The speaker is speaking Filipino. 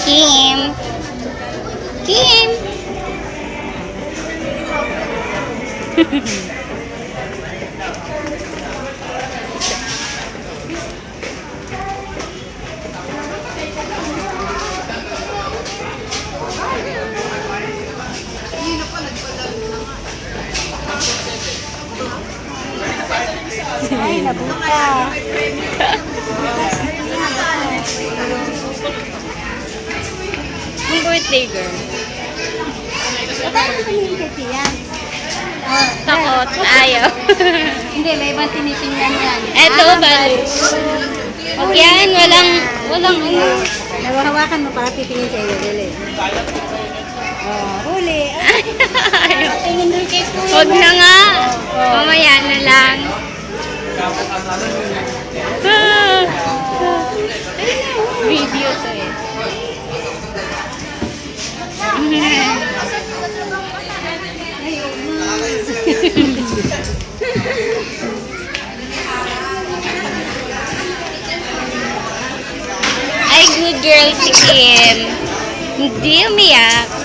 Kim. Kim. Ay, nabuka. Ang birthday girl. Paano tumingin kay Tia? Oh, Takot. Ayaw. Hindi, may ibang tinitingnan yan. Eto, bali. Huwag yan. Walang ano. Nawahawakan mo para titingin sa iyo. Dili. Oh, huli. Ayaw. Tingin doon kay Kuya. Huwag na nga. Mamaya na lang. Video to eh. Ay, good girl si Kim. Hindi umiyak.